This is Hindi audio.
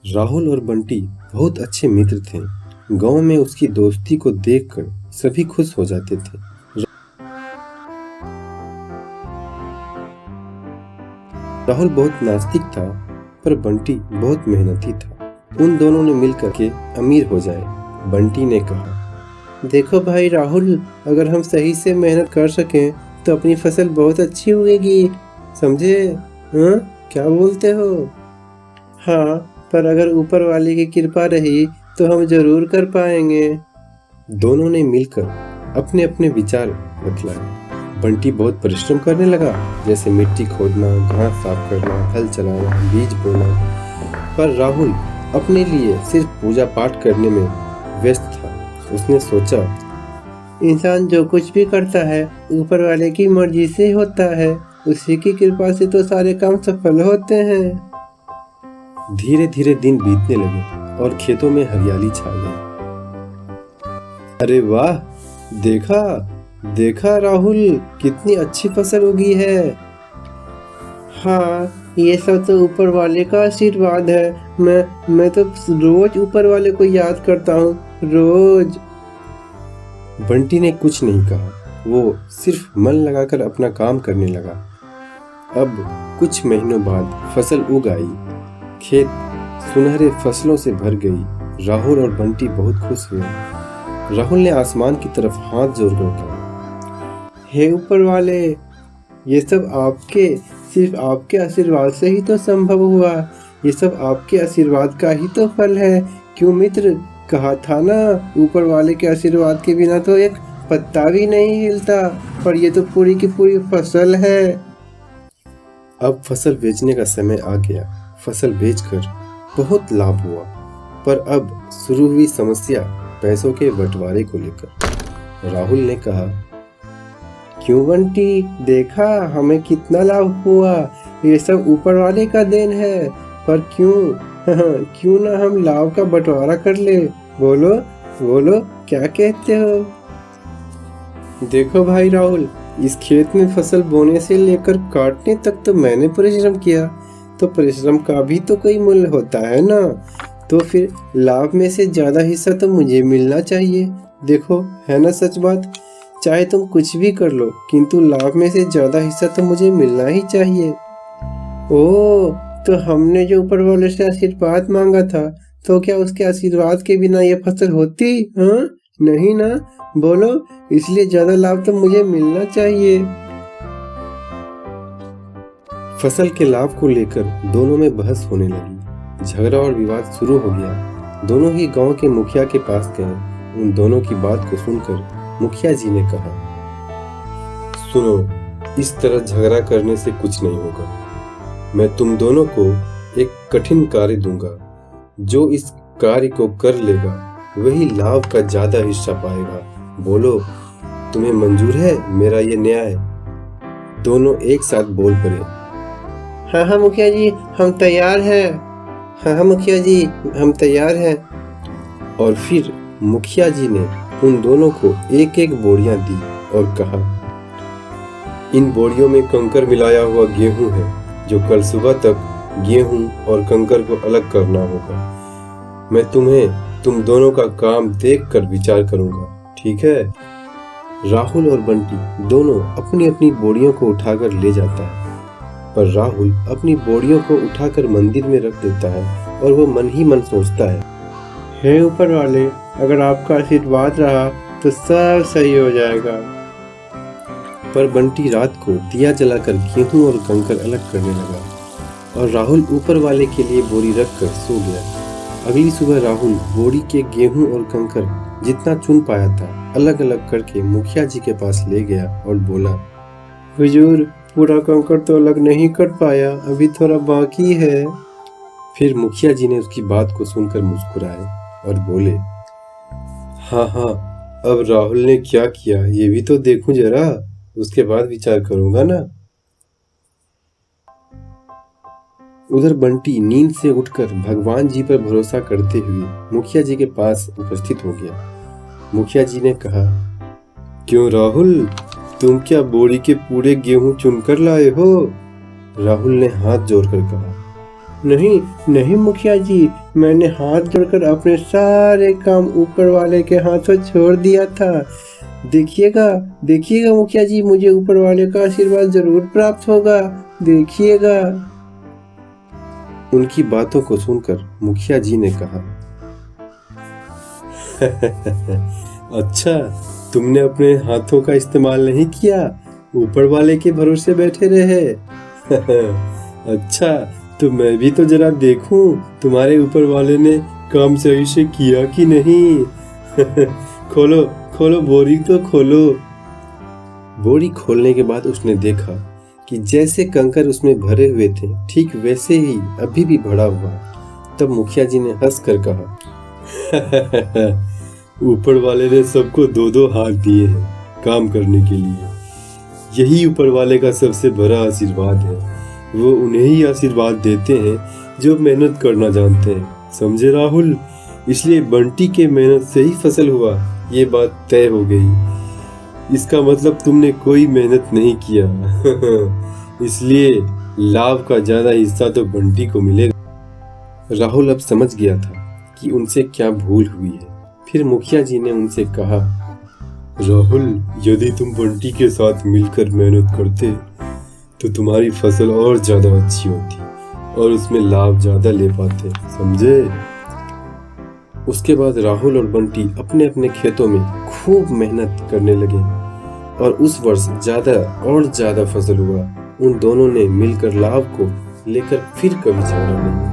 राहुल और बंटी बहुत अच्छे मित्र थे। गांव में उसकी दोस्ती को देखकर सभी खुश हो जाते थे। राहुल बहुत नास्तिक था, पर बंटी बहुत मेहनती था। उन दोनों ने मिलकर के अमीर हो जाए। बंटी ने कहा, देखो भाई राहुल, अगर हम सही से मेहनत कर सकें तो अपनी फसल बहुत अच्छी उगेगी, समझे? हाँ, क्या बोलते हो? हाँ, पर अगर ऊपर वाले की कृपा रही तो हम जरूर कर पाएंगे। दोनों ने मिलकर अपने अपने विचार बतलाए। बंटी बहुत परिश्रम करने लगा, जैसे मिट्टी खोदना, घास साफ करना, हल चलाना, बीज बोना। पर राहुल अपने लिए सिर्फ पूजा पाठ करने में व्यस्त था। उसने सोचा, इंसान जो कुछ भी करता है ऊपर वाले की मर्जी से होता है, उसी की कृपा से तो सारे काम सफल होते हैं। धीरे धीरे दिन बीतने लगे और खेतों में हरियाली छा गई। अरे वाह, देखा देखा राहुल, कितनी अच्छी फसल उगी है। हाँ, ये सब तो ऊपर वाले का आशीर्वाद है। मैं तो रोज ऊपर वाले को याद करता हूँ, रोज। बंटी ने कुछ नहीं कहा, वो सिर्फ मन लगाकर अपना काम करने लगा। अब कुछ महीनों बाद फसल उग आई। खेत सुनहरे फसलों से भर गई। राहुल और बंटी बहुत खुश हुए। राहुल ने आसमान की तरफ हाथ जोड़कर कहा, हे ऊपर वाले, ये सब सिर्फ आपके आशीर्वाद से ही तो संभव हुआ। ये सब आपके आशीर्वाद का ही तो फल है। क्यों मित्र, कहा था ना, ऊपर वाले के आशीर्वाद के बिना तो एक पत्ता भी नहीं हिलता। पर ये तो पूरी की पूरी फसल है। अब फसल बेचने का समय आ गया। फसल बेचकर बहुत लाभ हुआ, पर अब शुरू हुई समस्या पैसों के बंटवारे को लेकर। राहुल ने कहा, क्यों बंटी, देखा हमें कितना लाभ हुआ। ये सब ऊपर वाले का देन है, पर क्यों ना हम लाभ का बंटवारा कर ले। बोलो बोलो, क्या कहते हो? देखो भाई राहुल, इस खेत में फसल बोने से लेकर काटने तक तो मैंने परिश्रम किया, तो परिश्रम का भी तो कोई मूल्य होता है ना। तो फिर लाभ में से ज्यादा हिस्सा तो मुझे मिलना चाहिए। देखो, है ना सच बात? चाहे तुम कुछ भी कर लो, किंतु लाभ में से ज्यादा हिस्सा तो मुझे मिलना ही चाहिए। ओ, तो हमने जो ऊपर वाले से आशीर्वाद मांगा था, तो क्या उसके आशीर्वाद के बिना ये फसल होती? हाँ, नहीं ना। बोलो, इसलिए ज्यादा लाभ तो मुझे मिलना चाहिए। फसल के लाभ को लेकर दोनों में बहस होने लगी। झगड़ा और विवाद शुरू हो गया। दोनों ही गांव के मुखिया के पास गए। उन दोनों की बात को सुनकर मुखिया जी ने कहा, सुनो, इस तरह झगड़ा करने से कुछ नहीं होगा। मैं तुम दोनों को एक कठिन कार्य दूंगा। जो इस कार्य को कर लेगा वही लाभ का ज्यादा हिस्सा पाएगा। बोलो, तुम्हें मंजूर है मेरा ये न्याय? दोनों एक साथ बोल पड़े, हाँ हाँ मुखिया जी, हम तैयार हैं। हाँ हाँ मुखिया जी, हम तैयार हैं। और फिर मुखिया जी ने उन दोनों को एक एक बोरियां दी और कहा, इन बोरियों में कंकर मिलाया हुआ गेहूं है, जो कल सुबह तक गेहूं और कंकर को अलग करना होगा। मैं तुम दोनों का काम देखकर विचार करूंगा, ठीक है? राहुल और बंटी दोनों अपनी अपनी बोरियों को उठाकर ले जाता है, पर राहुल अपनी बोरियों को उठाकर मंदिर में रख देता है और वो मन ही मन सोचता है, हे ऊपर वाले, अगर आपका आशीर्वाद रहा तो सब सही हो जाएगा। पर बंटी रात को दिया जलाकर गेहूं और कंकर अलग करने लगा और राहुल ऊपर वाले के लिए बोरी रखकर सो गया। अगली सुबह राहुल बोरी के गेहूं और कंकर जितना चुन पाया था अलग अलग करके मुखिया जी के पास ले गया और बोला, हुजूर, पूरा कंकर तो अलग नहीं कर पाया, अभी थोड़ा बाकी है। फिर मुखिया जी ने उसकी बात को सुनकर मुस्कुराए और बोले, हाँ हाँ, अब राहुल ने क्या किया ये भी तो देखूं जरा, उसके बाद विचार करूंगा ना। उधर बंटी नींद से उठकर भगवान जी पर भरोसा करते हुए मुखिया जी के पास उपस्थित हो गया। मुखिया जी ने कहा, क्यों राहुल, तुम क्या बोरी के पूरे गेहूं चुनकर लाए हो? राहुल ने हाथ जोड़कर कहा, नहीं नहीं मुखिया जी, मैंने हाथ जोड़कर अपने सारे काम ऊपर वाले के हाथों छोड़ दिया था। देखिएगा देखिएगा मुखिया जी, मुझे ऊपर वाले का आशीर्वाद जरूर प्राप्त होगा, देखिएगा। उनकी बातों को सुनकर मुखिया जी ने कहा, अच्छा, तुमने अपने हाथों का इस्तेमाल नहीं किया, ऊपर वाले के भरोसे बैठे रहे। अच्छा, तो मैं भी तो जरा देखूं तुम्हारे ऊपर वाले ने काम सही से किया कि नहीं। खोलो खोलो बोरी तो खोलो। बोरी खोलने के बाद उसने देखा कि जैसे कंकर उसमें भरे हुए थे ठीक वैसे ही अभी भी भरा हुआ। तब मुखिया जी ने हंस कर कहा, ऊपर वाले ने सबको दो दो हाथ दिए हैं काम करने के लिए। यही ऊपर वाले का सबसे बड़ा आशीर्वाद है। वो उन्हें ही आशीर्वाद देते हैं जो मेहनत करना जानते हैं, समझे राहुल। इसलिए बंटी के मेहनत से ही फसल हुआ, ये बात तय हो गई। इसका मतलब तुमने कोई मेहनत नहीं किया। इसलिए लाभ का ज्यादा हिस्सा तो बंटी को मिलेगा। राहुल अब समझ गया था कि उनसे क्या भूल हुई है। फिर मुखिया जी ने उनसे कहा, राहुल, यदि तुम बंटी के साथ मिलकर मेहनत करते तो तुम्हारी फसल और ज्यादा अच्छी होती और उसमें लाभ ज्यादा ले पाते, समझे। उसके बाद राहुल और बंटी अपने अपने खेतों में खूब मेहनत करने लगे और उस वर्ष ज्यादा और ज्यादा फसल हुआ। उन दोनों ने मिलकर लाभ को लेकर फिर कभी झगड़ा नहीं।